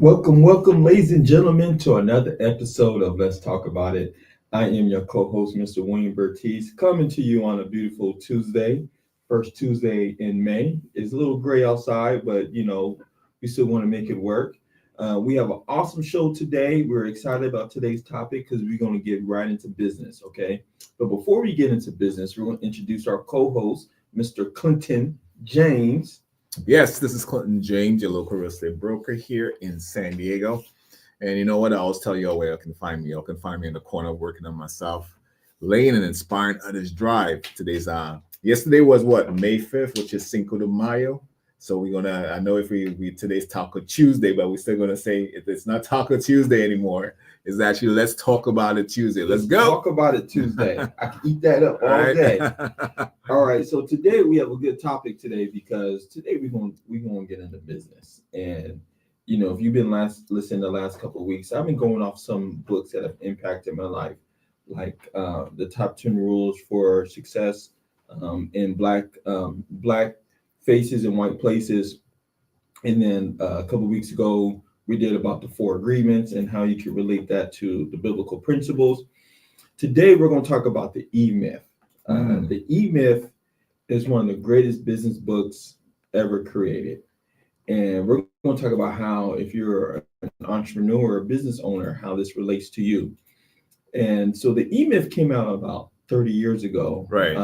Welcome, ladies and gentlemen, to another episode of Let's Talk About It. I am your co-host, Mr. William Burties, coming to you on a beautiful Tuesday, first Tuesday in May. It's a little gray outside, but we still want to make it work. We have an awesome show today. We're excited about today's topic because we're going to get right into business, okay? But before we get into business, we're going to introduce our co-host, Mr. Clinton James. Yes, this is Clinton James, your local real estate broker here in San Diego. And you know what? I always tell you where you can find me. You can find me in the corner working on myself, laying and inspiring others drive. Yesterday was what, May 5th, which is Cinco de Mayo. So I know if we today's Taco Tuesday, but we're still gonna say it's not Taco Tuesday anymore. It's actually Let's Talk About It Tuesday. Let's go. Talk about it Tuesday. I can eat that up all day. All right. So today we have a good topic today because today we're going to get into business. And if you've been listening the last couple of weeks, I've been going off some books that have impacted my life, like the top 10 rules for success in black faces in white places. And then a couple of weeks ago, we did about the 4 agreements and how you can relate that to the biblical principles. Today, we're going to talk about the E-Myth. The E-Myth is one of the greatest business books ever created. And we're going to talk about how, if you're an entrepreneur or a business owner, how this relates to you. And so the E-Myth came out about 30 years ago, right,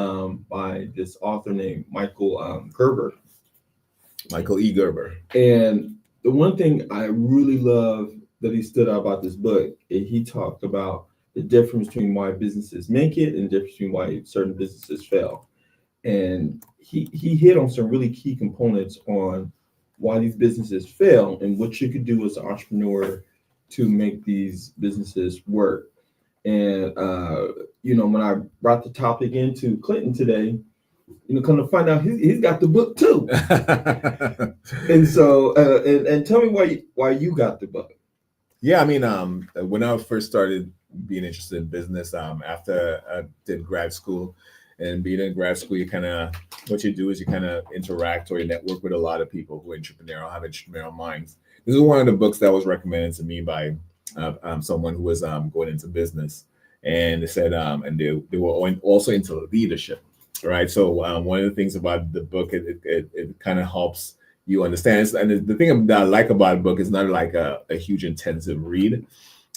by this author named Michael Gerber. Michael E. Gerber. And the one thing I really love that he stood out about this book, he talked about the difference between why businesses make it and the difference between why certain businesses fail. And he hit on some really key components on why these businesses fail and what you could do as an entrepreneur to make these businesses work. And, when I brought the topic into Clinton today, come to find out he's got the book too. And so, and tell me why you got the book. Yeah, I mean, when I first started being interested in business, after I did grad school, and being in grad school, what you do is you kind of interact or you network with a lot of people who are entrepreneurial, have entrepreneurial minds. This is one of the books that was recommended to me by someone who was going into business, and they said, and they were also into leadership. Right. So one of the things about the book, it kind of helps you understand. And the thing that I like about the book is not like a huge intensive read.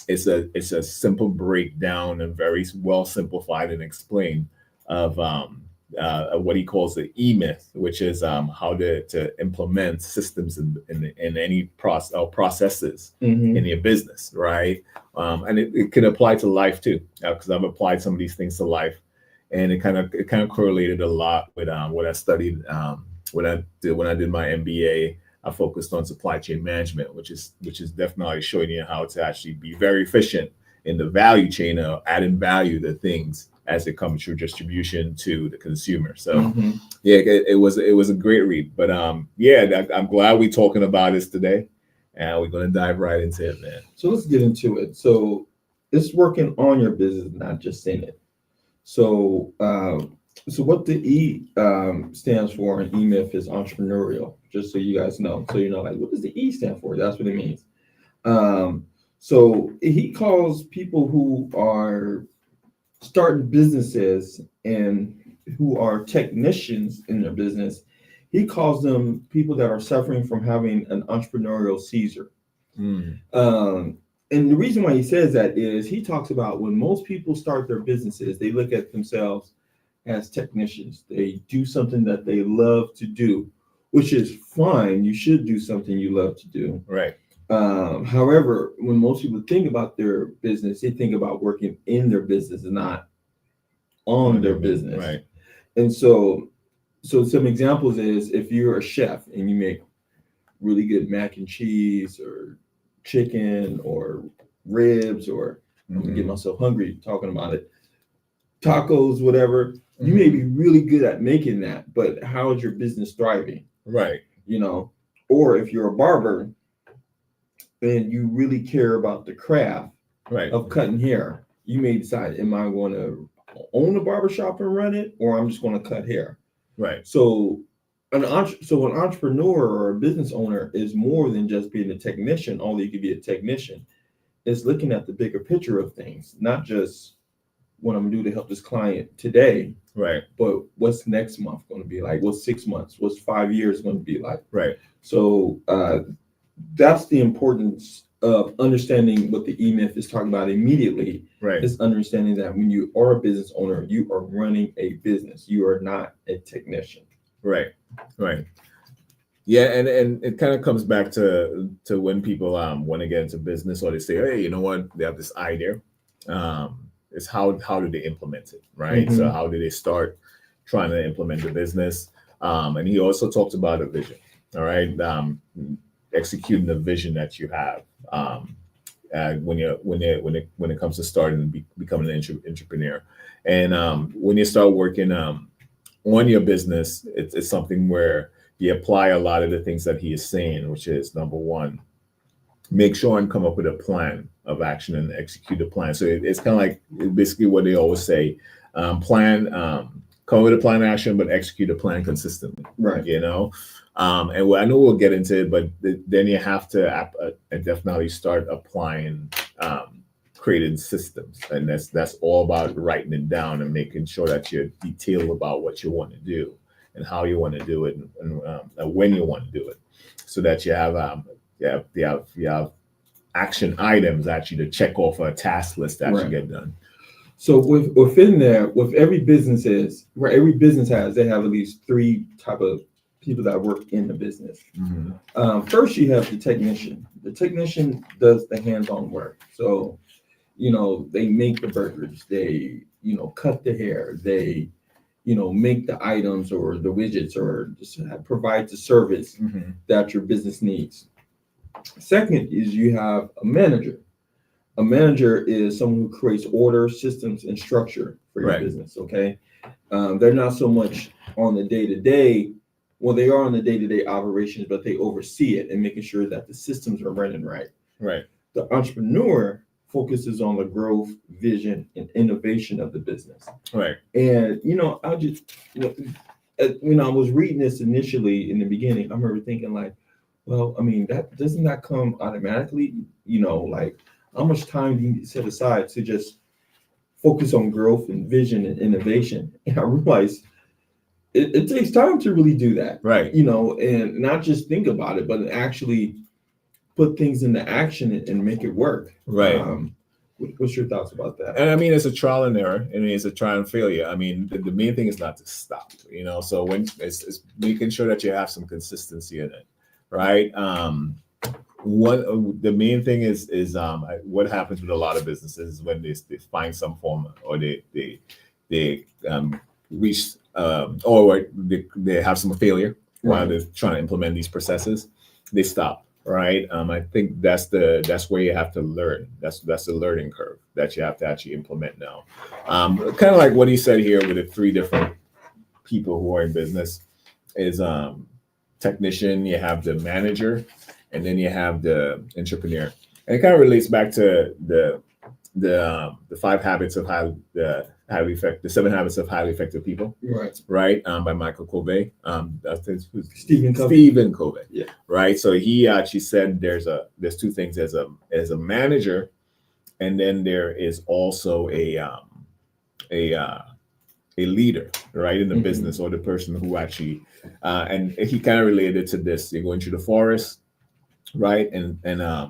It's a simple breakdown and very well simplified and explained of what he calls the E-Myth, which is how to implement systems in any processes in your business. Right. And it can apply to life, too, because I've applied some of these things to life. And it kind of correlated a lot with what I studied when I did my MBA. I focused on supply chain management, which is definitely showing you how to actually be very efficient in the value chain of adding value to things as it comes through distribution to the consumer. So yeah, it was a great read. But I'm glad we're talking about this today, and we're going to dive right into it, man. So let's get into it. So it's working on your business, not just in it. So, what the E stands for in E-Myth is entrepreneurial, just so you guys know. So, like, what does the E stand for? That's what it means. So he calls people who are starting businesses and who are technicians in their business, he calls them people that are suffering from having an entrepreneurial seizure. And the reason why he says that is he talks about when most people start their businesses, they look at themselves as technicians. They do something that they love to do, which is fine. You should do something you love to do. Right. However, when most people think about their business, they think about working in their business and not on their business. Right. And so some examples is if you're a chef and you make really good mac and cheese or chicken or ribs, or I'm gonna get myself hungry talking about it, tacos, whatever, you may be really good at making that, but how is your business thriving? Right. Or if you're a barber and you really care about the craft of cutting hair, you may decide, am I going to own a barbershop and run it, or I'm just going to cut hair? Right. So So an entrepreneur or a business owner is more than just being a technician, although you could be a technician. It's looking at the bigger picture of things, not just what I'm gonna do to help this client today, Right. but what's next month going to be like? What's 6 months? What's 5 years going to be like? Right. So that's the importance of understanding what the E-Myth is talking about immediately. Right. Is understanding that when you are a business owner, you are running a business. You are not a technician. Right. Right. Yeah, and it kind of comes back to when people want to get into business, or they say, hey, you know what, they have this idea. Is how do they implement it, right? Mm-hmm. So how do they start trying to implement the business? And he also talked about a vision. All right, executing the vision that you have when it comes to starting and becoming an entrepreneur, and when you start working on your business, it's something where you apply a lot of the things that he is saying, which is number one, make sure and come up with a plan of action and execute a plan. So it's kind of like basically what they always say, come up with a plan of action, but execute a plan consistently. Right. You know, and I know we'll get into it, but then you have to definitely start applying, creating systems, and that's all about writing it down and making sure that you're detailed about what you want to do and how you want to do it, and when you want to do it, so that you have action items actually to check off a task list that you get done. So within there, with every business has, they have at least three type of people that work in the business. Mm-hmm. First, you have the technician. The technician does the hands-on work. So, they make the burgers, they, cut the hair, they, make the items or the widgets, or just provide the service Mm-hmm. that your business needs. Second is you have a manager. A manager is someone who creates order, systems, and structure for your business. Okay, they're not so much on the day-to-day. Well, they are on the day-to-day operations, but they oversee it and making sure that the systems are running right. Right. The entrepreneur focuses on the growth, vision, and innovation of the business. Right. And I just when I was reading this initially in the beginning, I remember thinking like, well, I mean, that doesn't that come automatically? Like, how much time do you set aside to just focus on growth and vision and innovation? And I realized it takes time to really do that. Right. And not just think about it, but actually put things into action and make it work. Right. What's your thoughts about that? And I mean, it's a trial and error. I mean, it's a trial and failure. I mean, the main thing is not to stop, so when it's making sure that you have some consistency in it. Right. The main thing is what happens with a lot of businesses is when they find some form, or they reach or they have some failure while they're trying to implement these processes, they stop. Right. I think that's where you have to learn. That's the learning curve that you have to actually implement now. Kind of like what he said here with the three different people who are in business is technician, you have the manager, and then you have the entrepreneur. And it kind of relates back to the 5 habits of the 7 habits of highly effective people. Right. By Michael Covey. Stephen Covey. Yeah. Right. So he actually said there's 2 things as a manager, and then there is also a leader, right, in the business, or the person who actually and he kind of related to this. You're going through the forest, right, and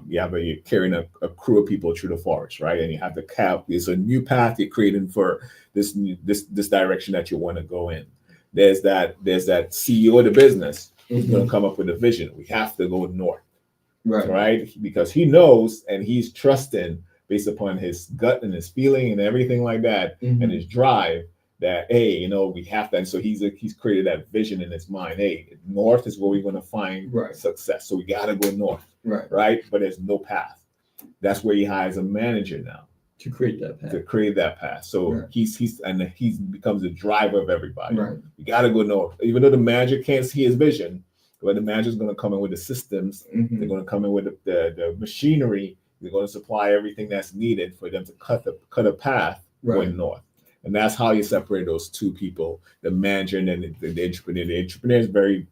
you're carrying a crew of people through the forest, right, and you have to there's a new path you're creating for this direction that you want to go in. There's that CEO of the business who's going to come up with a vision. We have to go north, right, because he knows and he's trusting based upon his gut and his feeling and everything like that, and his drive, that, hey, we have that. And so he's created that vision in his mind. Hey, north is where we're going to find success. So we got to go north. Right. But there's no path. That's where he hires a manager now to create that path. So he becomes the driver of everybody. We got to go north. Even though the manager can't see his vision, but the manager's going to come in with the systems. They're going to come in with the machinery. They're going to supply everything that's needed for them to cut a path going north. And that's how you separate those two people, the manager and then the entrepreneur. The entrepreneur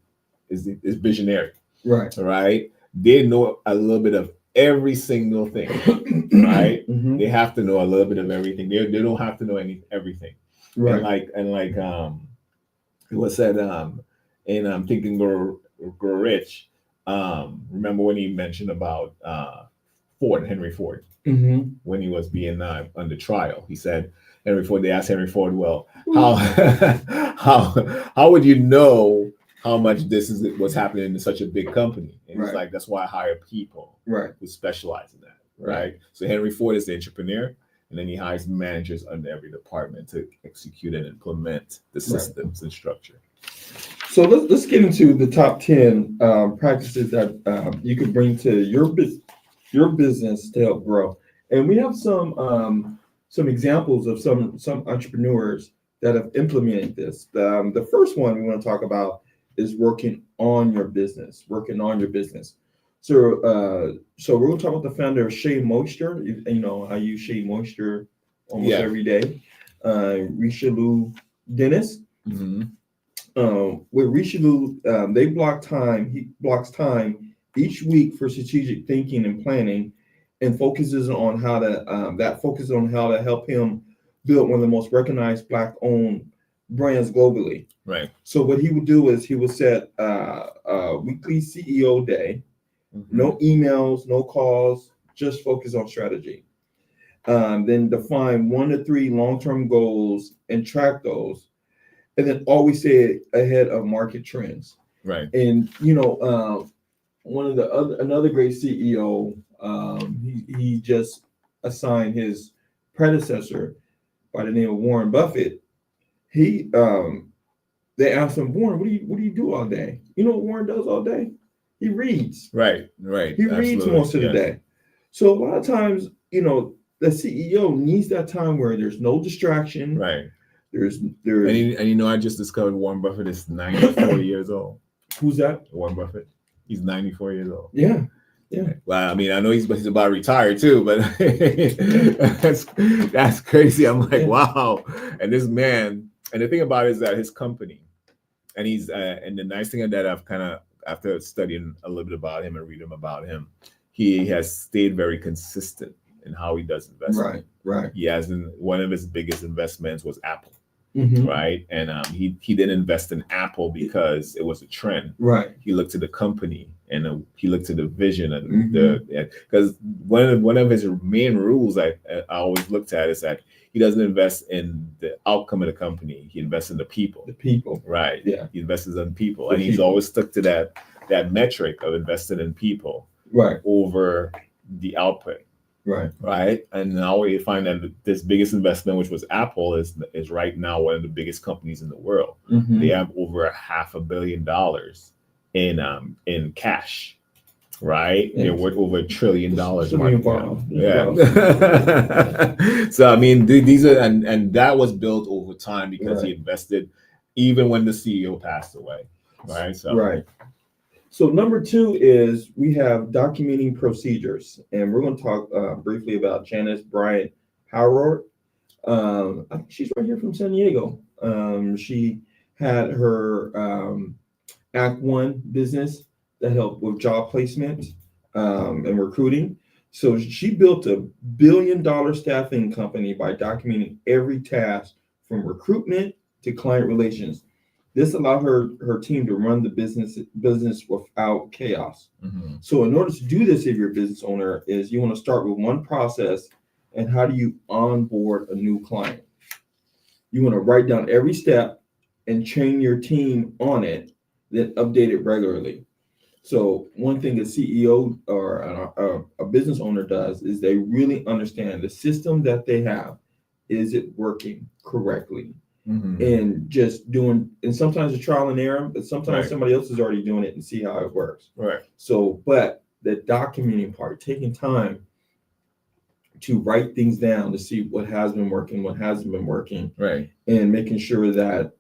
is visionary, Right. right? They know a little bit of every single thing, right? Mm-hmm. They have to know a little bit of everything. They don't have to know everything. Right. And like it was said in Thinking Grow Rich. Remember when he mentioned about Henry Ford, Mm-hmm. when he was being under trial? He said Henry Ford. They asked Henry Ford, "Well, how how would you know how much this is what's happening in such a big company?" And he's Right. like, "That's why I hire people Right. who specialize in that." Right. So Henry Ford is the entrepreneur, and then he hires managers under every department to execute and implement the systems and structure. So let's get into the top 10 practices that you could bring to your business to help grow. And we have some examples of some entrepreneurs that have implemented this. The first one we want to talk about is working on your business. Working on your business. So we're going to talk about the founder of Shea Moisture. You know, I use Shea Moisture almost every day. Richelieu Dennis. Mm-hmm. With Richelieu, they block time. He blocks time each week for strategic thinking and planning, and focuses on how to help him build one of the most recognized Black-owned brands globally. Right. So what he would do is he would set a weekly CEO day. Mm-hmm. No emails, no calls, just focus on strategy. Then define 1 to 3 long-term goals and track those. And then always stay ahead of market trends. Right. And you know, another great CEO, he just assigned his predecessor by the name of Warren Buffett. They asked him, Warren, what do you do all day? You know what Warren does all day? He reads. Right. He reads most of the day. So a lot of times, you know, the CEO needs that time where there's no distraction. Right. There's and you know, I just discovered Warren Buffett is 94 years old. Who's that? Warren Buffett. He's 94 years old. Yeah. Well, I mean, I know he's about to retire too, but that's crazy. I'm like, wow. And this man, and the thing about it is that his company, and he's and the nice thing that I've kind of, after studying a little bit about him and reading about him, he has stayed very consistent in how he does investment. Right. He has one of his biggest investments was Apple. Mm-hmm. Right. And he didn't invest in Apple because it was a trend. Right. He looked to the company and he looked to the vision and because one of his main rules I always looked at is that he doesn't invest in the outcome of the company. He invests in the people. The people. Right. Yeah. He invests in people. And he's always stuck to that metric of investing in people. Right. Over the output. Right. And now we find that this biggest investment, which was Apple, is right now one of the biggest companies in the world. Mm-hmm. They have over $500 million in cash. Right. They're worth over $1 trillion. Yeah. So I mean, these are and that was built over time because he invested even when the CEO passed away. Right. So number 2 is we have documenting procedures, and we're going to talk briefly about Janice Bryant Howard. I think she's right here from San Diego. She had her Act One business that helped with job placement and recruiting. So she built a $1 billion staffing company by documenting every task from recruitment to client relations. This allowed her team to run the business without chaos. Mm-hmm. So in order to do this, if you're a business owner, is you want to start with one process. And how do you onboard a new client? You want to write down every step and train your team on it, then update it regularly. So one thing a CEO or a business owner does is they really understand the system that they have. Is it working correctly? Mm-hmm. And just doing, and sometimes it's trial and error, but sometimes somebody else is already doing it and see how it works. Right. So, but the documenting part, taking time to write things down to see what has been working, what hasn't been working. Right. And making sure that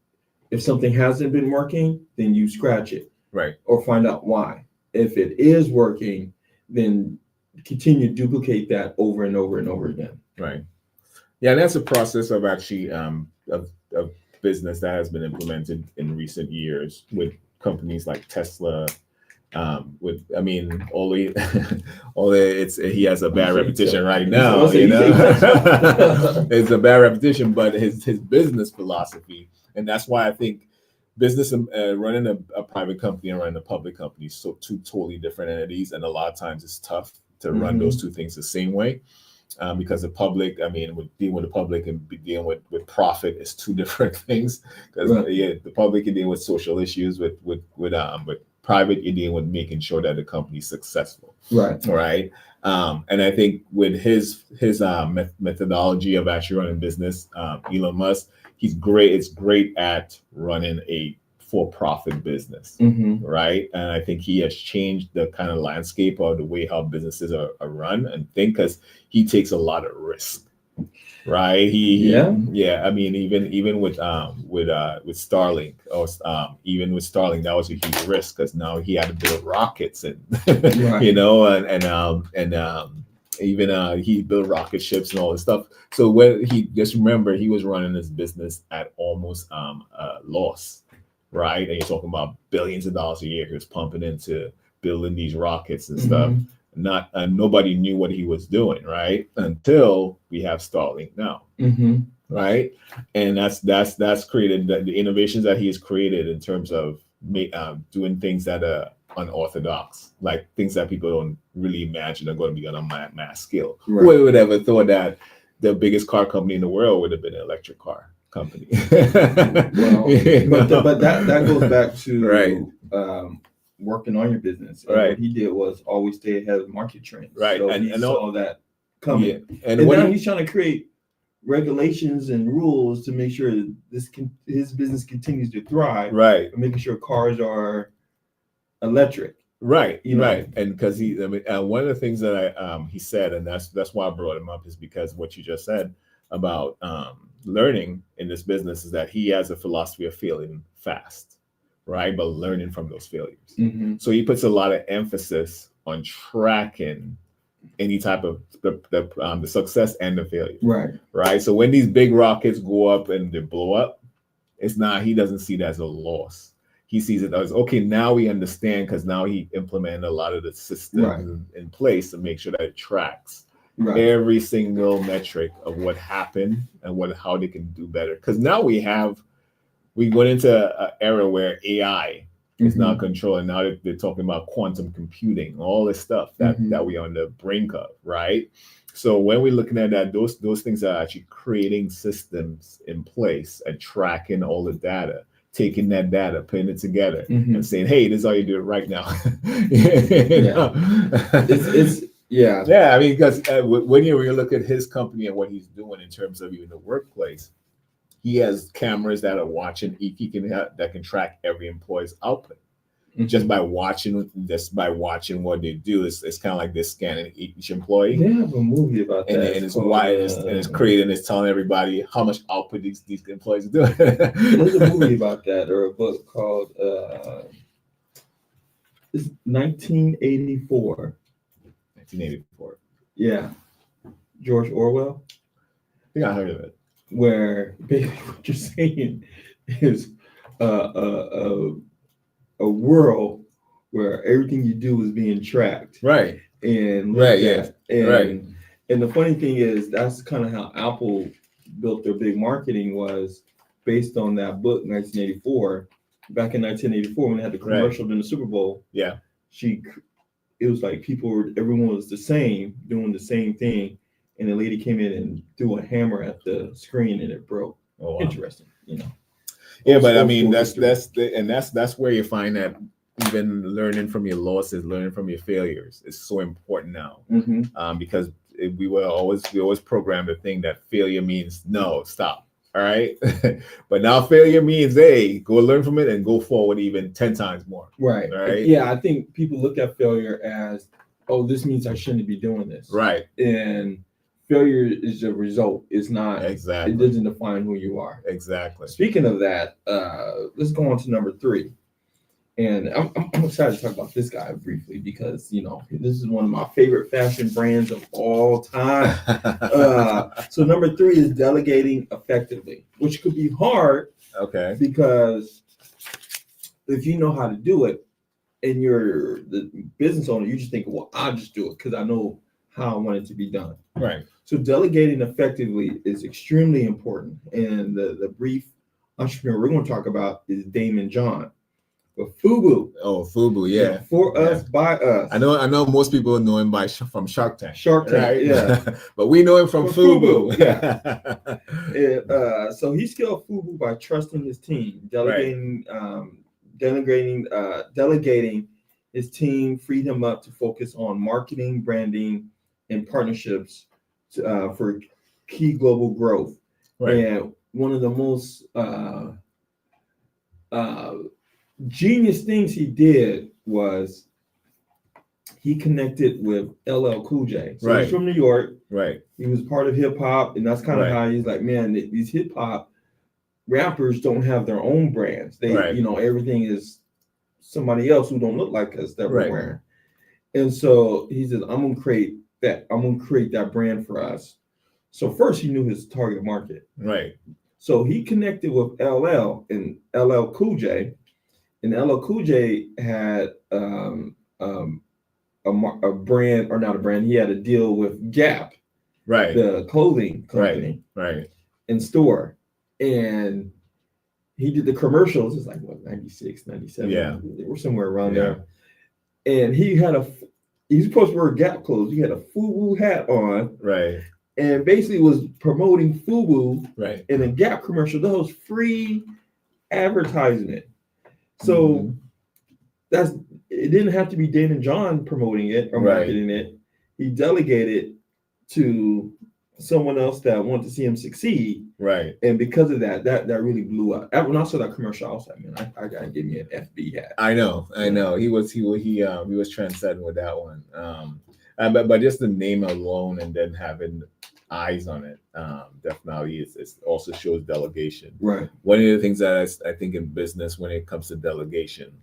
if something hasn't been working, then you scratch it. Right. Or find out why. If it is working, then continue to duplicate that over and over and over again. Right. Yeah, and that's a process of actually of business that has been implemented in recent years with companies like Tesla. With I mean, only only it's he has a bad reputation right now. You know, it's a bad reputation, but his business philosophy, and that's why I think business running a private company and running a public company is so two totally different entities, and a lot of times it's tough to run those two things the same way. Because the public, I mean, with dealing with the public and dealing with profit is two different things. Because yeah, the public can deal with social issues, with private, you're dealing with making sure that the company's successful. Right. And I think with his methodology of actually running business, Elon Musk, he's great. It's great at running a for-profit business, right? And I think he has changed the kind of landscape of the way how businesses are run and think, because he takes a lot of risk, right? Yeah. I mean, even with Starlink, or even with Starlink, that was a huge risk because now he had to build rockets and you know, and even he built rocket ships and all this stuff. So when he just remember he was running his business at almost loss. Right, and you're talking about billions of dollars a year he was pumping into building these rockets and stuff. Nobody knew what he was doing, right? Until we have Starlink now, right? And that's created the innovations that he has created in terms of doing things that are unorthodox, like things that people don't really imagine are going to be on a mass scale. Who would ever thought that the biggest car company in the world would have been an electric car company? But that goes back to working on your business. And what he did was always stay ahead of market trends. So he saw that coming. And now he's trying to create regulations and rules to make sure his business continues to thrive. And making sure cars are electric. You know? And because one of the things that he said, and that's why I brought him up, is because what you just said about learning in this business is that he has a philosophy of failing fast, right? But learning from those failures. So he puts a lot of emphasis on tracking any type of the success and the failure. Right. So when these big rockets go up and they blow up, he doesn't see it as a loss. He sees it as, okay, now we understand, because now he implemented a lot of the systems in place to make sure that it tracks every single metric of what happened and how they can do better. Because now we went into an era where AI is now controlling. Now they're talking about quantum computing, all this stuff that we're on the brink of, right? So when we're looking at that, those things are actually creating systems in place and tracking all the data, taking that data, putting it together, and saying, "Hey, this is how you do it right now." I mean, because when you look at his company and what he's doing in terms of even the workplace, he has cameras that are watching. That can track every employee's output just by watching what they do. It's kind of like they're scanning each employee. They have a movie about that, and it's creating. It's telling everybody how much output these employees are doing. There's a movie about that, or a book called it's 1984. 1984. Yeah, George Orwell. I think I heard of it. Where basically what you're saying is a world where everything you do is being tracked, and looked at. And the funny thing is, that's kind of how Apple built their big marketing, was based on that book, 1984. Back in 1984, when they had the commercial during the Super Bowl, it was like everyone was the same, doing the same thing, and the lady came in and threw a hammer at the screen and it broke. Oh, wow. Interesting, you know. Yeah, but I mean, that's where you find that even learning from your losses, learning from your failures is so important now, because we always programmed to think that failure means no, stop. All right. But now failure means, hey, go learn from it and go forward even 10 times more. Right. Yeah, I think people look at failure as, oh, this means I shouldn't be doing this. Right. And failure is a result. It's not. Exactly. It doesn't define who you are. Exactly. Speaking of that, let's go on to number 3. And I'm excited to talk about this guy briefly because, you know, this is one of my favorite fashion brands of all time. So number 3 is delegating effectively, which could be hard. Okay. Because if you know how to do it and you're the business owner, you just think, well, I'll just do it because I know how I want it to be done. Right. So delegating effectively is extremely important. And the brief entrepreneur we're going to talk about is Damon John. But FUBU. Oh, FUBU, yeah. For us, by us. I know most people know him from Shark Tank. Shark Tank, right? yeah. But we know him from FUBU. Yeah. So he scaled FUBU by trusting his team, delegating his team, freed him up to focus on marketing, branding, and partnerships for key global growth. Right. And one of the most genius things he did was he connected with LL Cool J. So he's from New York. Right. He was part of hip hop, and that's kind of how he's like, man, these hip hop rappers don't have their own brands. They, you know, everything is somebody else who don't look like us that we're wearing. And so he said, I'm gonna create that brand for us. So first he knew his target market. Right. So he connected with LL and LL Cool J. And LL Cool J had a brand, or not a brand. He had a deal with Gap, the clothing company, and store. And he did the commercials. It's like what, 96, 97. Yeah, they were somewhere around there. And he's supposed to wear Gap clothes. He had a FUBU hat on, and basically was promoting FUBU in a Gap commercial. That was free advertising. So it didn't have to be Damon John promoting it or marketing it. He delegated to someone else that wanted to see him succeed. Right. And because of that really blew up. When I saw that commercial, I was like, man, I gotta give me an FB hat. I know. He was transcending with that one. But just the name alone and then having eyes on it, definitely it also shows delegation. Right. One of the things that I think in business when it comes to delegation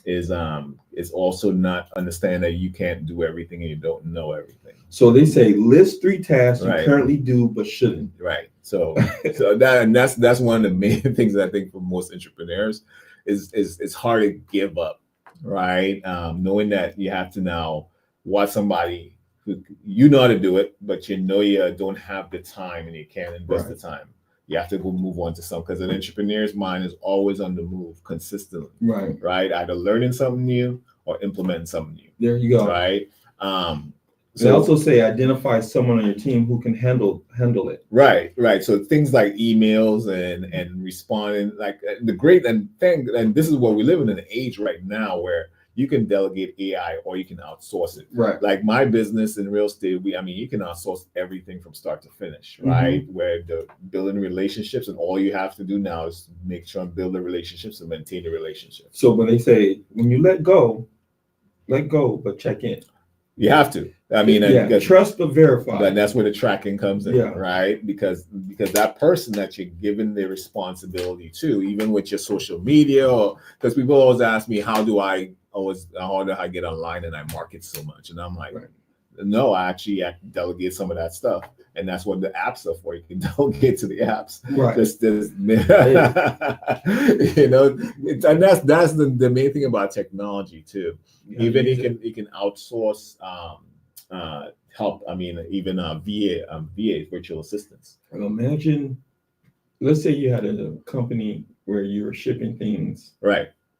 is also not understanding that you can't do everything and you don't know everything. So they say list 3 tasks you currently do but shouldn't. Right. So that's one of the main things that I think for most entrepreneurs is it's hard to give up, right? Knowing that you have to now watch somebody who you know how to do it, but you know you don't have the time and you can't invest the time. You have to go move on to something because an entrepreneur's mind is always on the move consistently. Right. Either learning something new or implementing something new. There you go. Right. They also say identify someone on your team who can handle it. Right. So things like emails and responding, like the great thing, and this is what we live in an age right now where you can delegate AI or you can outsource it. Right. Like my business in real estate, you can outsource everything from start to finish, right? Where the building relationships and all you have to do now is make sure and build the relationships and maintain the relationships. So when they say, when you let go, but check in. You have to. Trust but verify. And that's where the tracking comes in, right? Because that person that you're giving the responsibility to, even with your social media, because people always ask me, how do I get online and I market so much? And I'm like, no, I delegate some of that stuff. And that's what the apps are for. You can delegate to the apps. Right. And that's the main thing about technology too. Even you can outsource help. Even VA virtual assistants. Imagine, let's say you had a company where you were shipping things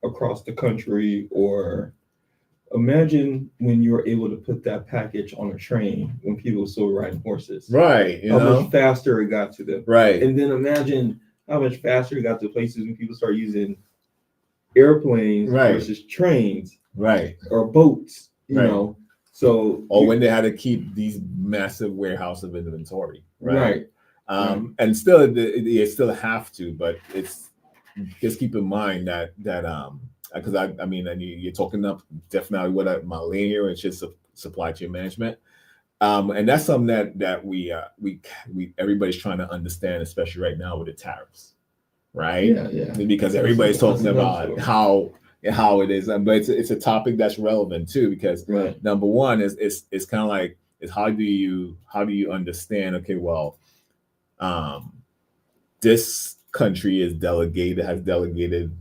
across the country, or imagine when you were able to put that package on a train when people were still riding horses. Right. How much faster it got to them. Right. And then imagine how much faster it got to places when people start using airplanes versus trains. Right. Or boats, you know. So when they had to keep these massive warehouse of inventory. Right. And still they still have to, but it's just keep in mind that because you're talking up definitely what my lane here, it's just supply chain management, and that's something that we everybody's trying to understand, especially right now with the tariffs, right? Yeah. Because everybody's talking about how how it is. But it's a topic that's relevant too, because Right. number one is it's kind of like is how do you understand? Okay, well, um, this country has delegated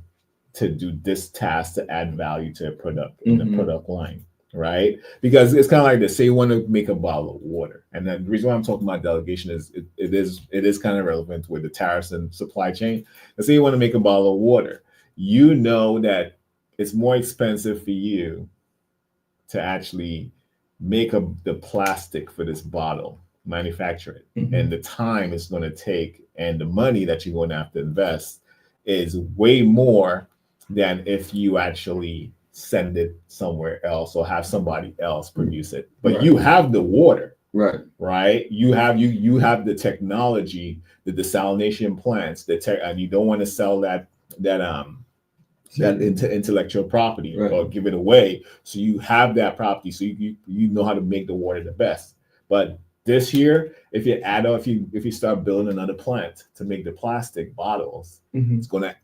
to do this task to add value to a product in the product line, right? Because it's kind of like this. Say you want to make a bottle of water, and then the reason why I'm talking about delegation is it is kind of relevant with the tariffs and supply chain. Let's say you want to make a bottle of water, you know that it's more expensive for you to actually make the plastic for this bottle, manufacture it, and the time it's going to take and the money that you're going to have to invest is way more than if you actually send it somewhere else or have somebody else produce it. But you have the water, right? You have the technology, the desalination plants, and you don't want to sell that intellectual property or give it away. So you have that property, so you know how to make the water the best. But this year, if you start building another plant to make the plastic bottles, it's going to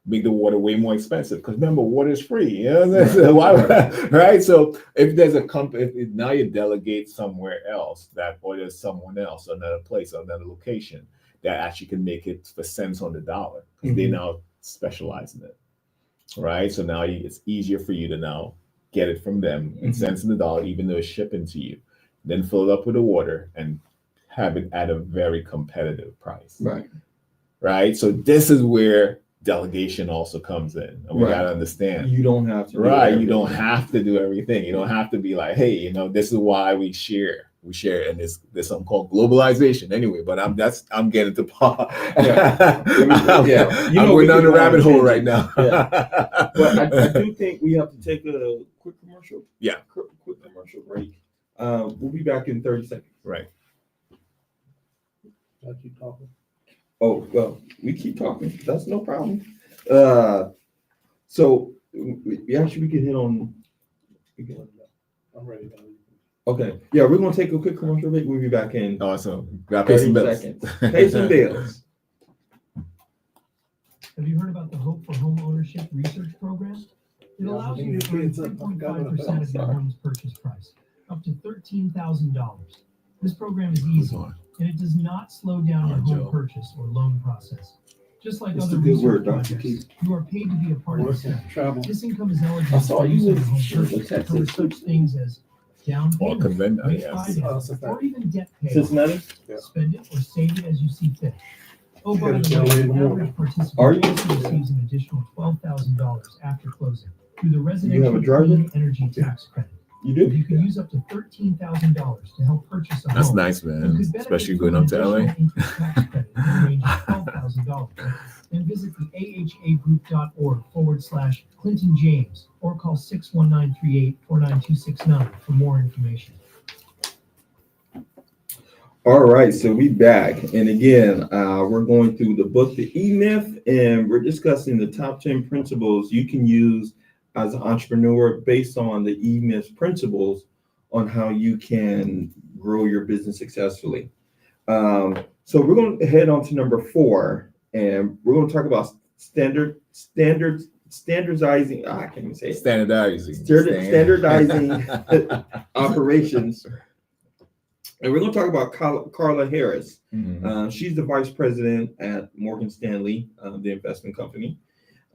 make the water way more expensive, because remember, water is free. You know? Right? So if there's a company, if now you delegate somewhere else or there's someone else, another place, or another location that actually can make it for cents on the dollar, because they now specialize in it, right? So now it's easier for you to now get it from them and cents on the dollar, even though it's shipping to you. Then fill it up with the water and have it at a very competitive price. Right. So this is where delegation also comes in, and we got to understand you don't have to you don't have to do everything. You don't have to be like, hey, this is why we share, and there's something called globalization anyway. But I'm getting to Paul. I'm going down the rabbit hole right now. But I do think we have to take a quick commercial. Quick commercial break. We'll be back in 30 seconds. Right. I keep talking. Oh, well, we keep talking. That's no problem. So we actually could hit on. I'm ready. Okay. Yeah, we're gonna take a quick commercial break. We'll be back in. Awesome. Got to pay some bills. Pay some bills. Have you heard about the Hope for Home Ownership Research Program? It allows you to earn 3.5% of your home's purchase price, up to $13,000. This program is easy, and it does not slow down your home purchase or loan process. Just like other research projects, you are paid to be a part of the study. This income is eligible for use of your home purchase to cover such things as down payment, rate finance, or even debt payment. Spend it or save it as you see fit. Oh, by the way, the average participant also receives an additional $12,000 after closing through the Residential Clean Energy Tax Credit. You do? You can use up to $13,000 to help purchase a home. That's nice, man. Especially going up to LA. $12,000. Then visit the ahagroup.org/Clinton James or call 619-38-49269 for more information. All right, so we back, and again, we're going through the book, The E-Myth, and we're discussing the top 10 principles you can use as an entrepreneur based on the E-Myth principles on how you can grow your business successfully. So we're going to head on to number 4, and we're going to talk about standardizing. I can't even say it. Standardizing operations. And we're going to talk about Carla Harris. She's the vice president at Morgan Stanley, the investment company.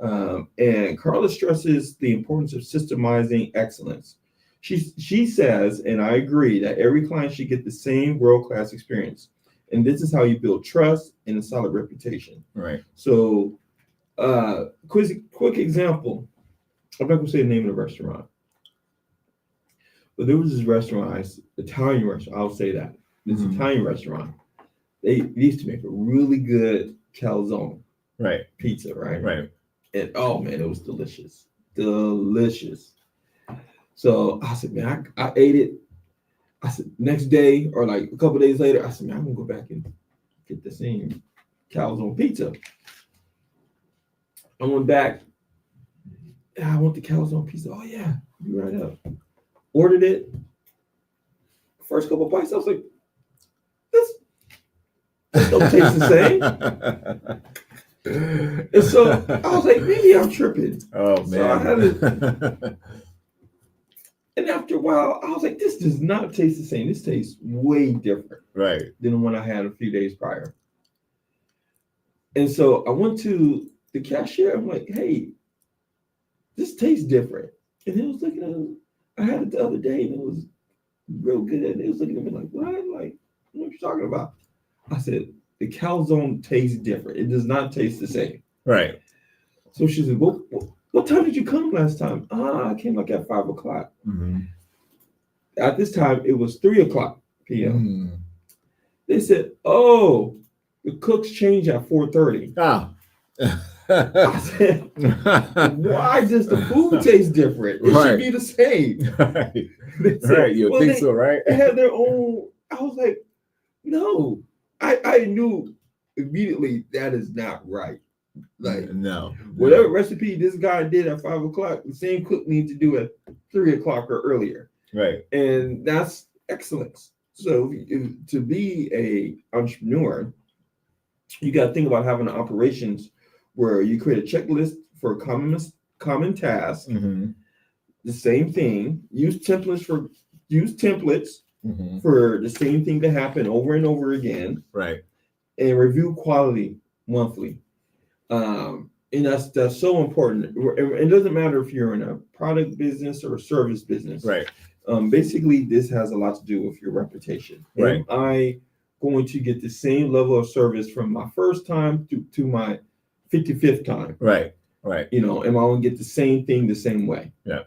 And Carla stresses the importance of systemizing excellence. She says, and I agree, that every client should get the same world-class experience. And this is how you build trust and a solid reputation. Right. So, quick example. I'm not going to say the name of the restaurant. But there was this restaurant, Italian restaurant, I'll say that. This Italian restaurant. They used to make a really good calzone pizza, right? And oh man, it was delicious. So I said, man, I ate it. I said, next day or like a couple days later, I said, man, I'm gonna go back and get the same calzone pizza. I went back. I want the calzone pizza. Oh yeah, be right up. Ordered it. First couple bites, I was like, this don't taste the same. And so I was like, maybe I'm tripping. Oh So I had man. And after a while, I was like, this does not taste the same. This tastes way different Right. than the one I had a few days prior. And so I went to the cashier. I'm like, hey, this tastes different. And he was looking at it. I had it the other day and it was real good. And he was looking at me like, what? Like, what are you talking about? I said, the calzone tastes different. It does not taste the same. Right. So she said, well, what time did you come last time? I came like at 5 o'clock. Mm-hmm. At this time, it was 3 o'clock p.m. Mm. They said, oh, the cooks change at 4:30. Ah. I said, why does the food taste different? It Right. should be the same. Right. They said, Right. You well, think they, so, right? They had their own. I was like, no. I knew immediately that is not right. Like, no. whatever recipe this guy did at 5 o'clock, the same cook needs to do at 3 o'clock or earlier. Right. And that's excellence. So to be a entrepreneur, you got to think about having operations where you create a checklist for common tasks. Mm-hmm. The same thing. Use templates Mm-hmm. for the same thing to happen over and over again. Right. And review quality monthly. And that's so important. It doesn't matter if you're in a product business or a service business. Right. Basically, this has a lot to do with your reputation. Right. Am I going to get the same level of service from my first time to my 55th time? Right. Right. Am I going to get the same thing the same way? Yeah.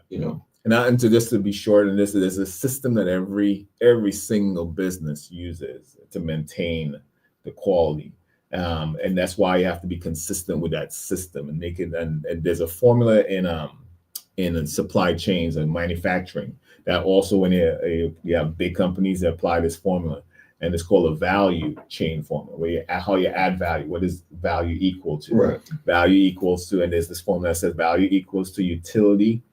And to just to be short, and this is a system that every single business uses to maintain the quality. And that's why you have to be consistent with that system and make it. And there's a formula in supply chains and manufacturing that also when you have big companies that apply this formula, and it's called a value chain formula, where how you add value. What is value equal to? Right. Value equals to, and there's this formula that says value equals to utility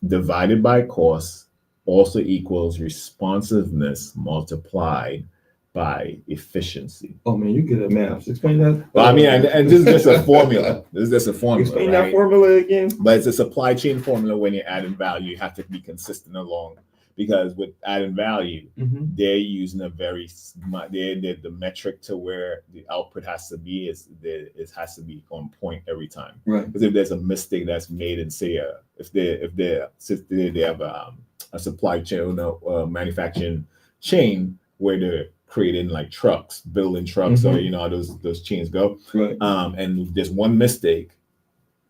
divided by cost also equals responsiveness multiplied by efficiency. Oh man, you're good at math. Explain that. Well, I mean, and this is just a formula. This is just a formula. Explain right? that formula again. But it's a supply chain formula. When you're adding value, you have to be consistent along, because with adding value, they're using a very the metric to where the output has to be it has to be on point every time. Right. Because if there's a mistake that's made in, say, if they have a supply chain, manufacturing chain where they're creating like trucks, building trucks, or those chains go. Right. And there's one mistake,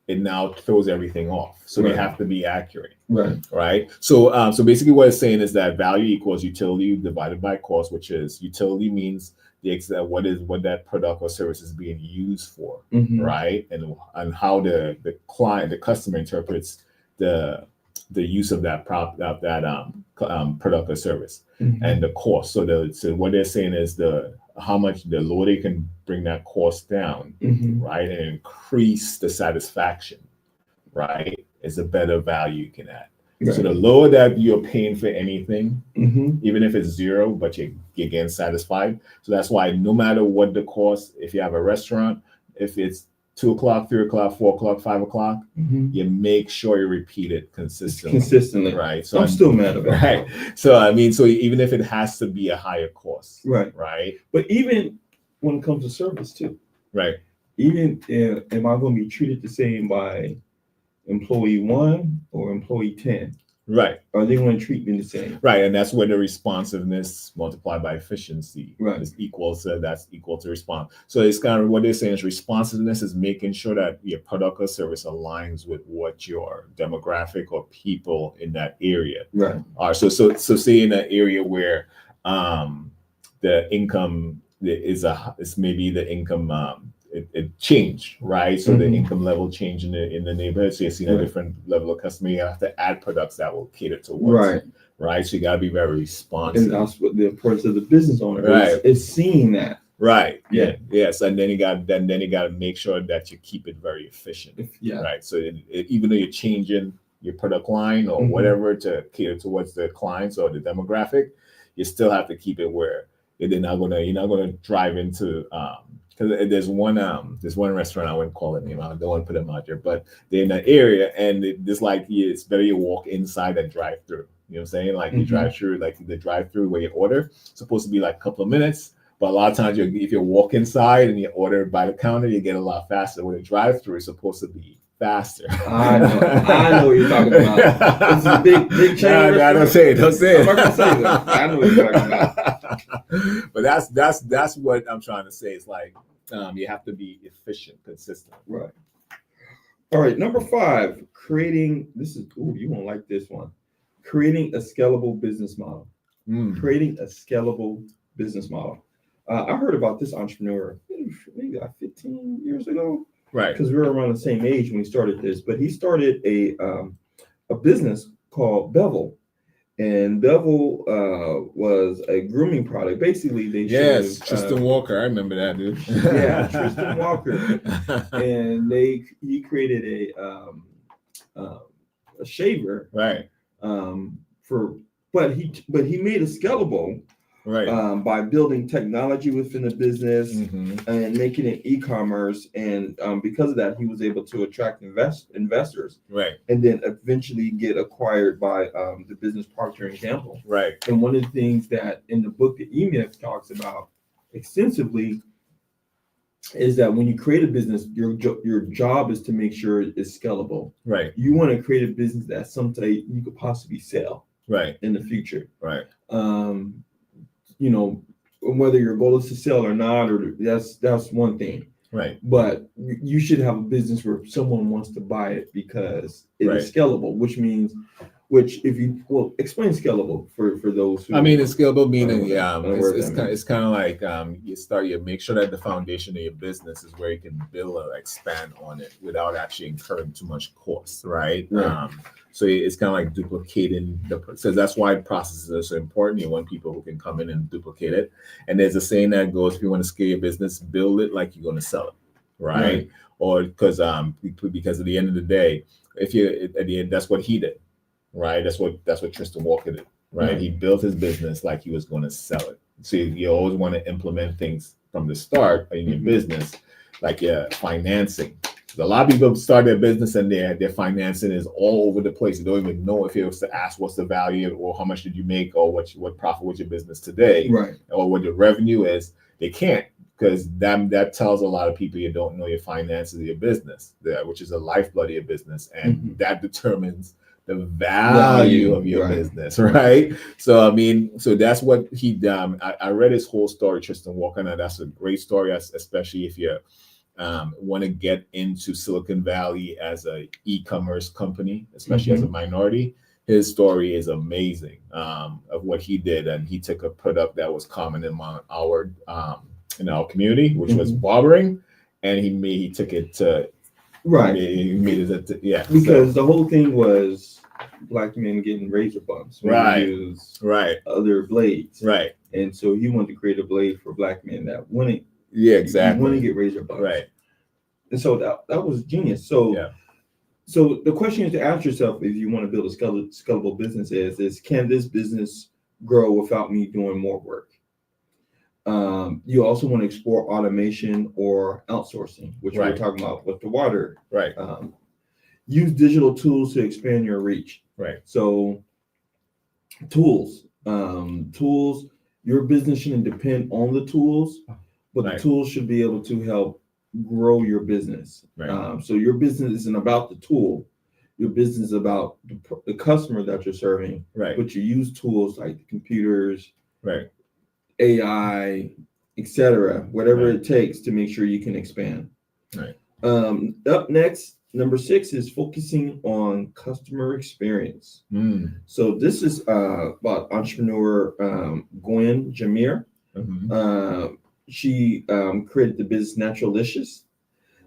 it now throws everything off. So they have to be accurate. Right. Right. So basically what it's saying is that value equals utility divided by cost, which is utility means what that product or service is being used for, right? And how the client, the customer interprets the use of that product or service, and the cost. So what they're saying is how much the lower they can bring that cost down, right, and increase the satisfaction, right, is a better value you can add. Right. So the lower that you're paying for anything, even if it's zero, but you're getting satisfied. So that's why no matter what the cost, if you have a restaurant, if it's 2 o'clock, 3 o'clock, 4 o'clock, 5 o'clock, you make sure you repeat it consistently. Right. So I'm still mad about right. that. So I mean, so even if it has to be a higher cost. Right. Right. But even when it comes to service too. Right. Even am I going to be treated the same by employee 1 or employee 10? Right. Are they going to treat me the same? Right. And that's where the responsiveness multiplied by efficiency is equal to response. So it's kind of what they're saying is responsiveness is making sure that your product or service aligns with what your demographic or people in that area are. So say in an area where the income is maybe the income it changed, right? So the income level change in the neighborhood. So you're seeing a different level of customer. You have to add products that will cater towards right? So you got to be very responsive. And that's what the importance of the business owner is seeing that. Right. Yeah. Yes. And then you got to make sure that you keep it very efficient. Yeah. Right. So even though you're changing your product line or whatever to cater towards the clients or the demographic, you still have to keep it where you're not gonna drive into because there's one restaurant, I wouldn't call it name, I don't want to put them out there, but they're in that area, and it's like it's better you walk inside than drive through. You know what I'm saying? Like you drive through, like the drive through where you order, supposed to be like a couple of minutes. But a lot of times, if you walk inside and you order by the counter, you get a lot faster. When the drive-through is supposed to be faster. I know what you're talking about. This is a big chain. Nah, don't say it. Don't say it. I'm not gonna say that. I know what you're talking about. But that's what I'm trying to say. It's like you have to be efficient, consistent. Right. All right. Number 5, creating. You won't like this one. Creating a scalable business model. Creating a scalable business model. I heard about this entrepreneur maybe like 15 years ago, right? Because we were around the same age when he started this. But he started a business called Bevel, and Bevel was a grooming product. Basically, they Tristan Walker. I remember that, dude. Yeah, Tristan Walker, and he created a shaver, right? But he made it scalable. Right. By building technology within the business and making it e-commerce, and because of that, he was able to attract investors, right, and then eventually get acquired by the business Procter & Gamble, right. And one of the things that in the book that E-Myth talks about extensively is that when you create a business, your job is to make sure it's scalable. Right. You want to create a business that someday you could possibly sell. Right. In the future. Right. You know, whether your goal is to sell or not, or that's one thing. Right. But you should have a business where someone wants to buy it because it is scalable, which if you explain scalable for those who. I mean, it's scalable meaning it's kind of like you make sure that the foundation of your business is where you can build or expand on it without actually incurring too much cost, right? So it's kind of like duplicating so that's why processes are so important. You want people who can come in and duplicate it. And there's a saying that goes, if you want to scale your business, build it like you're going to sell it, right? Or because at the end of the day, at the end, that's what he did. Right, that's what Tristan Walker did. Right, he built his business like he was going to sell it. So you always want to implement things from the start in your business, like your financing. A lot of people start their business and their financing is all over the place. You don't even know if you was to ask what's the value or how much did you make or what profit was your business today, right? Or what the revenue is. They can't, because that tells a lot of people you don't know your finances of your business, which is the lifeblood of your business, and that determines the value of your business, right? So I mean, so that's what he done. I read his whole story, Tristan Walker, and that's a great story, especially if you want to get into Silicon Valley as a e-commerce company, especially as a minority. His story is amazing of what he did, and he took a product that was common in our community, which was barbering, and he took it to he made it because the whole thing was Black men getting razor bumps, use other blades, right? And so he wanted to create a blade for Black men that wouldn't wouldn't get razor bumps, right? And so that was genius. So so the question is to ask yourself, if you want to build a scalable business, is can this business grow without me doing more work? You also want to explore automation or outsourcing, which we're talking about with the water. Right. Use digital tools to expand your reach. Right. So tools, your business shouldn't depend on the tools, but the tools should be able to help grow your business. Right. So your business isn't about the tool. Your business is about the customer that you're serving. Right. But you use tools like computers. Right. AI, etc., whatever it takes to make sure you can expand. Right. Up next, number 6 is focusing on customer experience. So this is about entrepreneur Gwen Jameer. She created the business Naturalicious.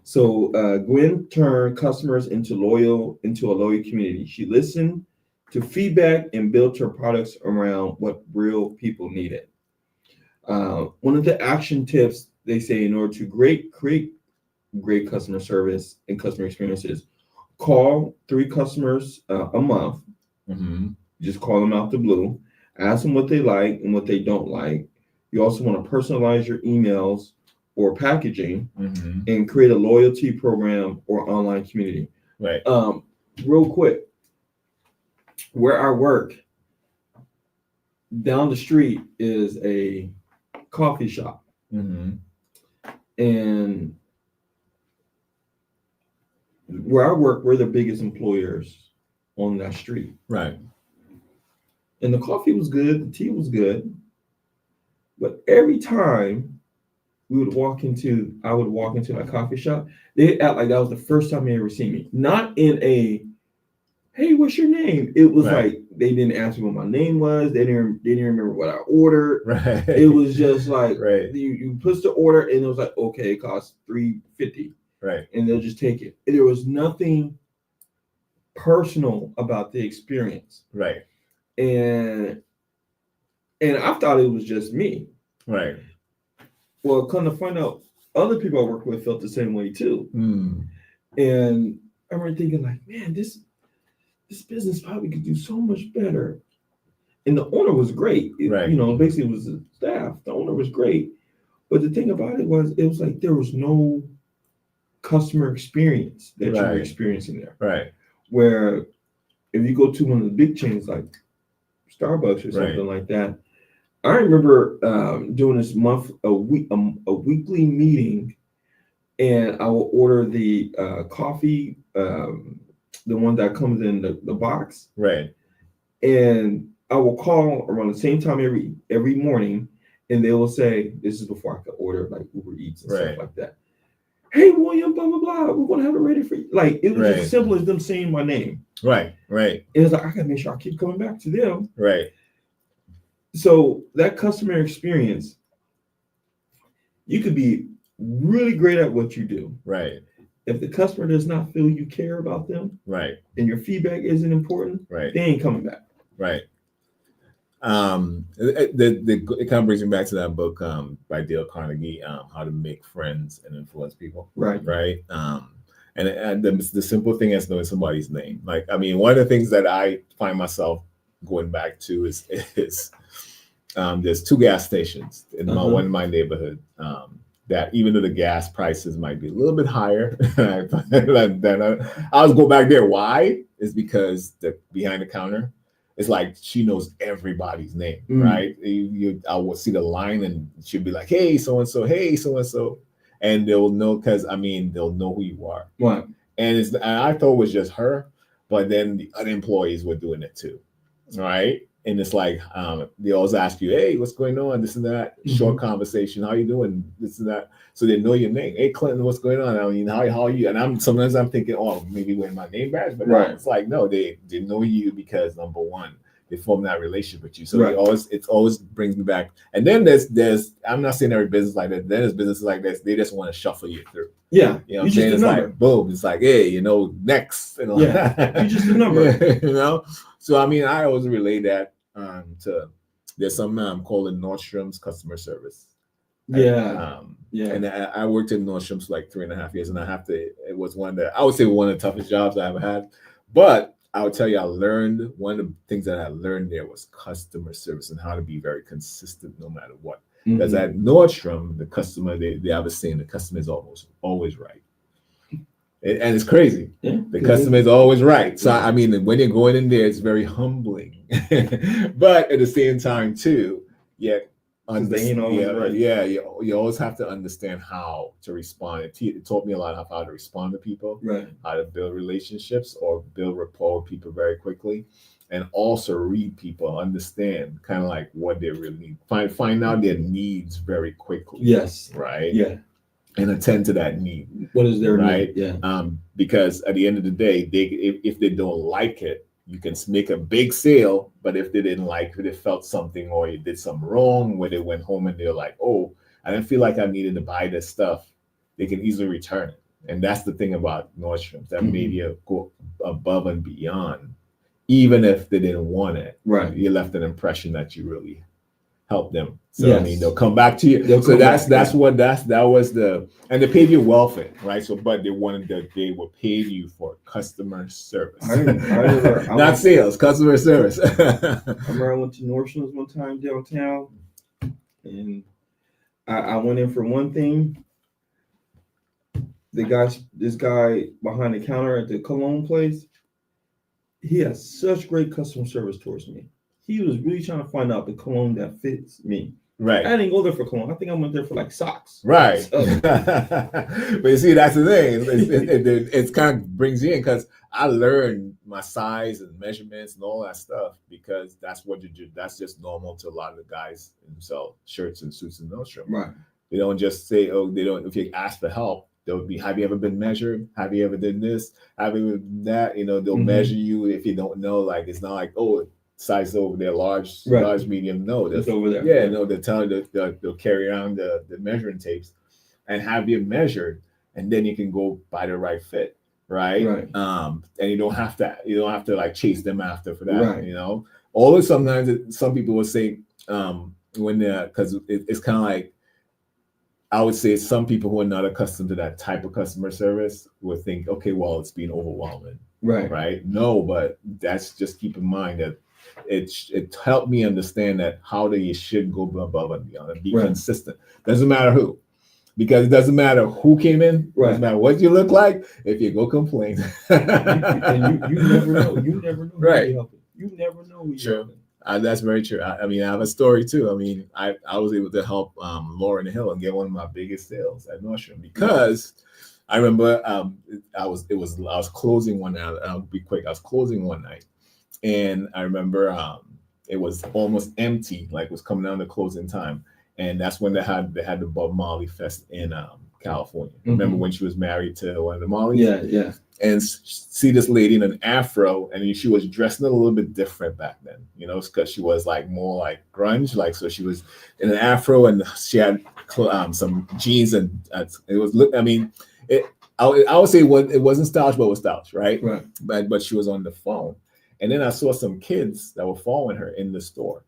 So Gwen turned customers into a loyal community. She listened to feedback and built her products around what real people needed. One of the action tips they say in order to create great customer service and customer experiences, call 3 customers a month. Just call them out the blue, ask them what they like and what they don't like. You also want to personalize your emails or packaging Mm-hmm. and create a loyalty program or online community. Right. Real quick, where I work, down the street is a coffee shop, Mm-hmm. and where I work, we're the biggest employers on that street. Right. And the coffee was good, the tea was good, but every time I would walk into that coffee shop, they act like that was the first time they ever seen me. Not in a, hey, what's your name? It was Right. like they didn't ask me what my name was. They didn't remember what I ordered. Right. It was just like right. you push the order and it was like, okay, it costs $3.50, Right. and they'll just take it. And there was nothing personal about the experience. Right. And I thought it was just me. Right. Well, come to find out, other people I worked with felt the same way too. Mm. And I remember thinking, like, man, this business probably could do so much better. And the owner was great. Right. You know, basically it was the staff. The owner was great. But the thing about it was like there was no customer experience that you were Right. experiencing there. Right. Where if you go to one of the big chains like Starbucks or Right. something like that, I remember doing this a weekly meeting, and I will order the coffee, the one that comes in the box, Right. and I will call around the same time every morning, and they will say, this is before I could order like Uber Eats and Right. stuff like that. Hey, William, blah blah blah. We're gonna have it ready for you. Like it was Right. as simple as them saying my name. Right. Right. It was like I gotta make sure I keep coming back to them. Right. So that customer experience, you could be really great at what you do. Right. If the customer does not feel you care about them Right. and your feedback isn't important, Right. they ain't coming back. Right. It kind of brings me back to that book by Dale Carnegie, How to Make Friends and Influence People. Right. Right. And the simple thing is knowing somebody's name. Like, I mean, one of the things that I find myself going back to is there's two gas stations in one in my neighborhood. That even though the gas prices might be a little bit higher, then I always go back there. Why? Is because the behind the counter, it's like she knows everybody's name, right? I will see the line and she'll be like, "Hey, so and so. Hey, so and so," and they'll know because they'll know who you are. Right. And I thought it was just her, but then the other employees were doing it too, right? And it's like they always ask you, "Hey, what's going on?" This and that. Short conversation. How you doing? This and that. So they know your name. Hey, Clinton, what's going on? I mean, how are you? And sometimes I'm thinking, oh, maybe wearing my name badge, but right. It's like no, they know you because number one, they form that relationship with you. So right. it always brings me back. And then there's I'm not saying every business like that. Then there's businesses like this. They just want to shuffle you through. Yeah, you know what I'm saying? It's like boom. It's like hey, next. Yeah, you're just a number. So I mean, I always relay that. There's some called in Nordstrom's customer service. Yeah. And I worked in Nordstrom's for like 3.5 years, and it was one of the toughest jobs I ever had. But I would tell you, one of the things that I learned there was customer service and how to be very consistent no matter what. Because at Nordstrom, the customer, they have a saying, the customer is always right. And it's crazy. Yeah, the customer is always right. So, I mean, when you're going in there, it's very humbling. But at the same time, too, you always have to understand how to respond. It taught me a lot of how to respond to people, right? How to build relationships or build rapport with people very quickly. And also read people, understand kind of like what they really need. Find out their needs very quickly. Yes. Right? Yeah. And attend to that need. What is their need? Yeah. Because at the end of the day, if they don't like it, you can make a big sale, but if they didn't like it, they felt something or you did something wrong, where they went home and they're like, oh, I didn't feel like I needed to buy this stuff, they can easily return it. And that's the thing about Nordstrom's, that made you go above and beyond, even if they didn't want it. Right. You left an impression that you really helped them. So yes. I mean, they'll come back to you. And they paid you well for it, right? So, but they were paid you for customer service, not sales, customer service. I remember I went to Nordstrom's one time downtown, and I went in for one thing. This guy behind the counter at the cologne place, he has such great customer service towards me. He was really trying to find out the cologne that fits me. Right. I didn't go there for cologne. I think I went there for like socks. Right. So, But you see, that's the thing. It's kind of brings you in because I learned my size and measurements and all that stuff because that's what you do. That's just normal to a lot of the guys who sell shirts and suits in Nordstrom. right. They don't just say, oh, they don't. If you ask for help, they'll be, have you ever been measured? Have you ever done this? Have you ever done that? You know, they'll measure you if you don't know. Like, it's not like, oh, size over there, large, medium. No, It's over there. Yeah, no, they'll tell you they'll carry around the measuring tapes and have you measured, and then you can go buy the right fit, right? And you don't have to like chase them after for that, Right. you know. Although sometimes some people will say when they're, because it's kind of like, I would say some people who are not accustomed to that type of customer service would think, okay, well, it's being overwhelming, right? No, but that's just keep in mind that it helped me understand that how you should go above and beyond and be consistent. Doesn't matter who, because it doesn't matter who came in, doesn't matter what you look like. If you go complain, and you never know. You never know. Right. Who you're helping. You never know who you're helping. That's very true. I mean, I have a story too. I mean, I was able to help Lauren Hill and get one of my biggest sales at Nordstrom because I remember I was closing one night. I'll be quick. I was closing one night, and I remember it was almost empty, like it was coming down to closing time, and that's when they had the Bob Marley Fest in California. Remember when she was married to one of the Marleys? Yeah. And see this lady in an afro, and she was dressing a little bit different back then, you know, because she was like more like grunge, like, so she was in an afro and she had some jeans and it was, I mean, I would say it wasn't stylish, but it was stylish, right? But she was on the phone, and then I saw some kids that were following her in the store,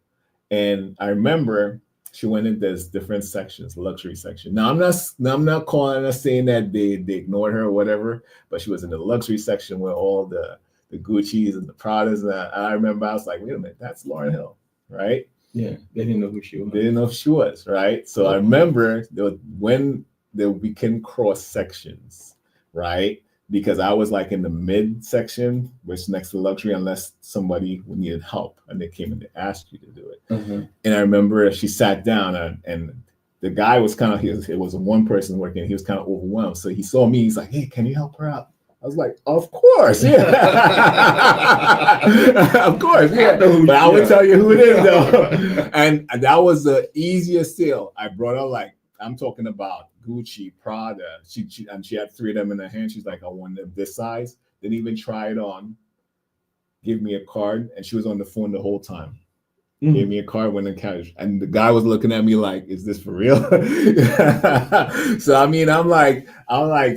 and I remember she went in this different sections, luxury section. Now I'm not calling us saying that they ignored her or whatever, but she was in the luxury section with all the Gucci's and the Pradas. And I remember I was like, wait a minute, that's Lauryn Hill, right? Yeah, they didn't know who she was. They didn't know who she was, right? So I remember when we can cross sections, right? Because I was like in the mid section, which next to luxury, unless somebody needed help and they came and they asked you to do it. And I remember she sat down and the guy was kind of, it was one person working. He was kind of overwhelmed. So he saw me. He's like, hey, can you help her out? I was like, of course, yeah. Of course, yeah. But I would tell you who it is, though. And that was the easiest sale. I brought her, like, I'm talking about Gucci, Prada. She had 3 of them in her hand. She's like, I want them this size. Didn't even try it on. Give me a card. And she was on the phone the whole time. Gave me a card, went in cash. And the guy was looking at me like, is this for real? So, I mean, I'm like,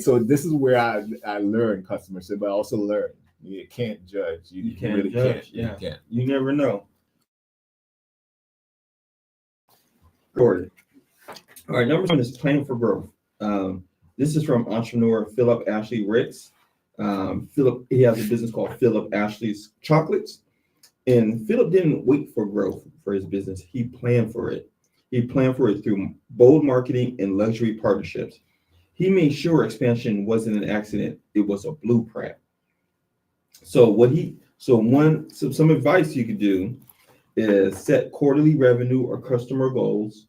so this is where I learned customer service, but I also learned you can't judge. You can't really judge. can't. Yeah. You can't. You never know. All right, number 1 is plan for growth. This is from entrepreneur Philip Ashley Ricks. Philip, he has a business called Philip Ashley's Chocolates. And Philip didn't wait for growth for his business. He planned for it. He planned for it through bold marketing and luxury partnerships. He made sure expansion wasn't an accident. It was a blueprint. So some advice you could do is set quarterly revenue or customer goals,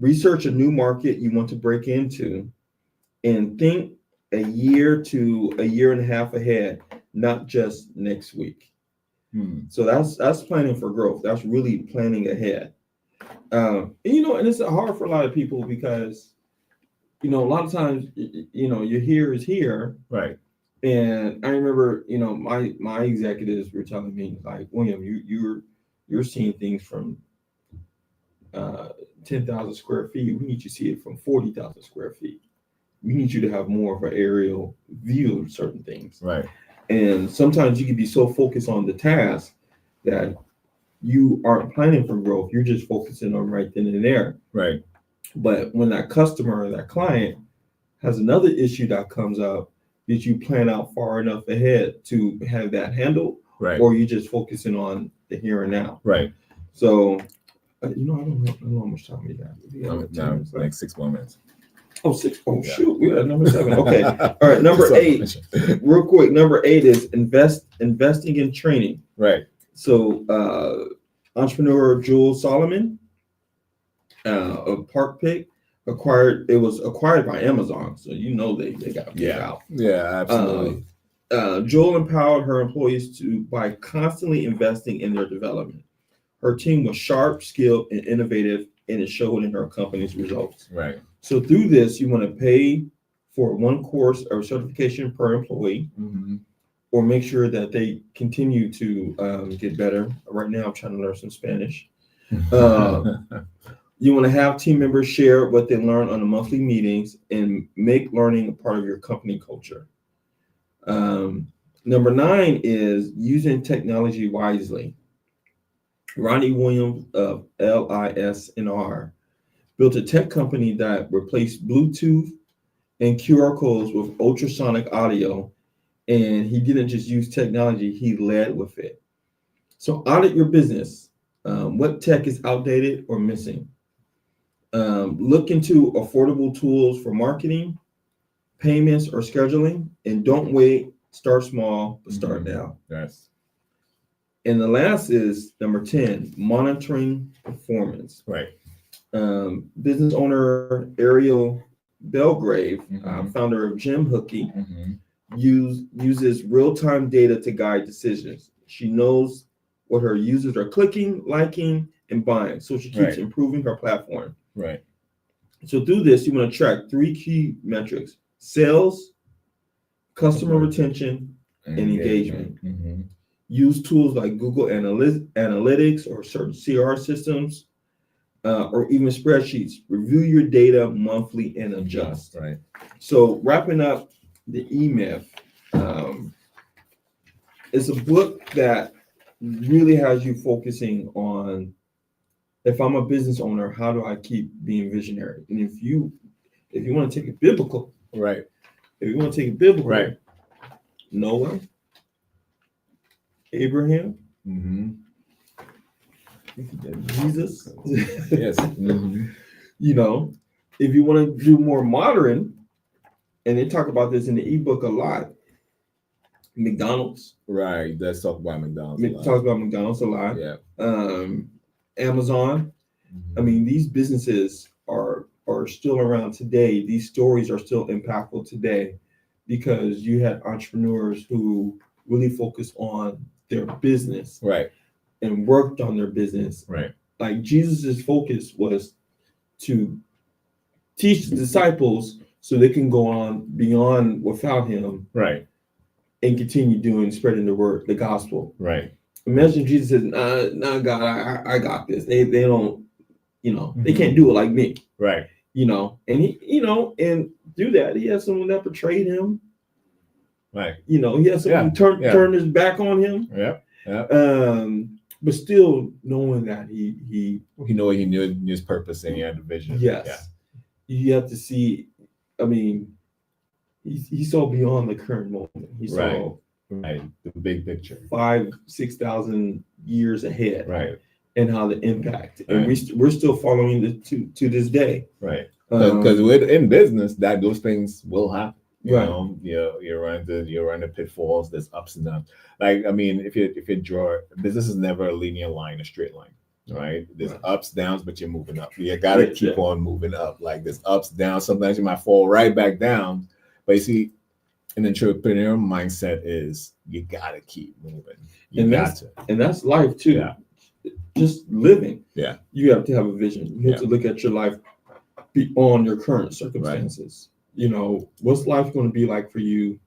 research a new market you want to break into, and think a year to a year and a half ahead, not just next week. So that's planning for growth. That's really planning ahead. And it's hard for a lot of people because, a lot of times, your here is here. Right. And I remember, my executives were telling me, like, William, you're seeing things from 10,000 square feet. We need you to see it from 40,000 square feet. We need you to have more of an aerial view of certain things. Right. And sometimes you can be so focused on the task that you aren't planning for growth. You're just focusing on right then and there. Right. But when that customer or that client has another issue that comes up, did you plan out far enough ahead to have that handled? Right. Or you just focusing on the here and now? Right. So I don't know how much time we got. We got about 10 No, minutes left. like 6 more minutes. Oh, six. Oh, Yeah. shoot. We're at number 7. Okay. All right. Number So- 8. Real quick. Number 8 is investing in training. Right. So, entrepreneur Jules Solomon of Park Pick was acquired by Amazon. So, they got paid out. Yeah, absolutely. Joel empowered her employees by constantly investing in their development. Her team was sharp, skilled, and innovative, and it showed in her company's results. Right. So through this, you want to pay for one course or certification per employee, Mm-hmm. or make sure that they continue to get better. Right now, I'm trying to learn some Spanish. You want to have team members share what they learn on the monthly meetings and make learning a part of your company culture. Number 9 is using technology wisely. Ronnie Williams of LISNR built a tech company that replaced Bluetooth and QR codes with ultrasonic audio, and he didn't just use technology, he led with it. So audit your business. What tech is outdated or missing? Look into affordable tools for marketing, payments, or scheduling, and don't wait. Start small, but start now. Yes. And the last is number 10, monitoring performance. Right. Business owner Ariel Belgrave, Mhm. founder of Jim Hookie, Mm-hmm. uses real-time data to guide decisions. She knows what her users are clicking, liking, and buying, so she keeps Right. improving her platform. Right. So through this, you want to track 3 key metrics: sales, customer retention, and engagement. Mm-hmm. Use tools like Google Analytics or certain CR systems, or even spreadsheets. Review your data monthly and adjust. Right. So wrapping up the E-Myth, it's a book that really has you focusing on, if I'm a business owner, how do I keep being visionary? And if you want to take it biblical, Right. right. Noah, Abraham, Mm-hmm. Jesus. Yes. Mm-hmm. If you want to do more modern, and they talk about this in the ebook a lot, McDonald's. Right. Let's talk about McDonald's. Talks about McDonald's a lot. Yeah. Amazon. Mm-hmm. I mean, these businesses are still around today. These stories are still impactful today because you had entrepreneurs who really focused on their business, right, and worked on their business. Right. Like Jesus's focus was to teach the disciples so they can go on beyond without him, right, and continue spreading the word, the gospel. Right. Imagine Jesus says, "Nah, God, I got this. They don't, they can't Mhm. do it like me." Right. And he, and through that, he had someone that betrayed him. Right. He had someone who turned his back on him. Yeah. Yeah. But still knowing that he knew his purpose and he had a vision. Yes. Yeah. You have to see. I mean, he saw beyond the current moment. He saw right the big picture, 5,000-6,000 years ahead. Right. And how the impact, and we're still following it to this day. Right. Because in business, that those things will happen. You run the pitfalls. There's ups and downs. Like, I mean, if you draw, business is never a linear line, a straight line, right? There's ups, downs, but you're moving up. You got to keep on moving up. Like there's ups, downs. Sometimes you might fall right back down, but you see, an entrepreneurial mindset is you got to keep moving. And that's life too. Yeah. Just living. Yeah. You have to have a vision. You have to look at your life beyond your current circumstances. Right. What's life going to be like for you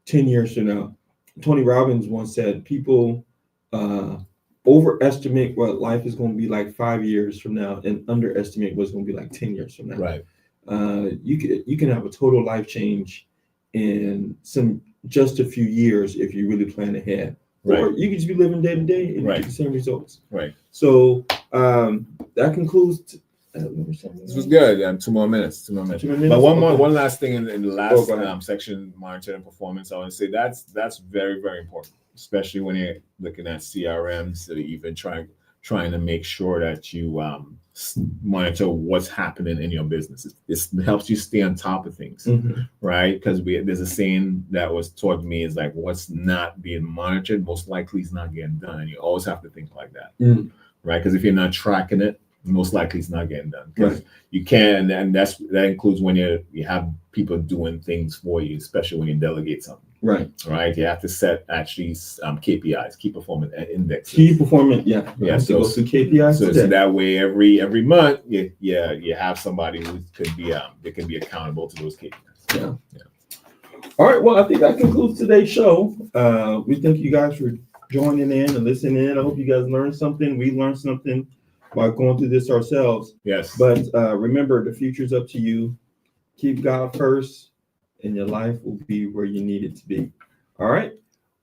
10 years from now? Tony Robbins once said people overestimate what life is going to be like 5 years from now and underestimate what's going to be like 10 years from now. Right. You can have a total life change in just a few years if you really plan ahead. Right. Or you could just be living day to day and get the same results. Right. So that concludes. This was good. 2 more minutes. But one last thing in the last section, monitoring performance. I want to say that's very, very important, especially when you're looking at CRMs, so even trying trying to make sure that you monitor what's happening in your business. It helps you stay on top of things, right? Because there's a saying that was taught me is like, what's not being monitored most likely is not getting done. And you always have to think like that, right? Because if you're not tracking it, most likely it's not getting done. Because you can, and that includes when you have people doing things for you, especially when you delegate something. Right. You have to set actually KPIs, key performance indexes. Key performance, yeah. So go through KPIs. So that way, every month, you have somebody who could be they can be accountable to those KPIs. Yeah. All right. Well, I think that concludes today's show. We thank you guys for joining in and listening in. I hope you guys learned something. We learned something by going through this ourselves. Yes. But remember, the future's up to you. Keep God first, and your life will be where you need it to be. All right.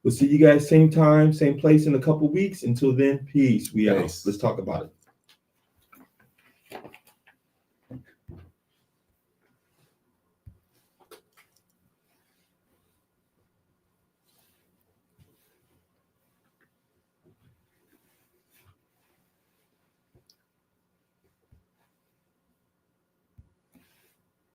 We'll see you guys same time, same place in a couple weeks. Until then, peace. We out. Let's talk about it.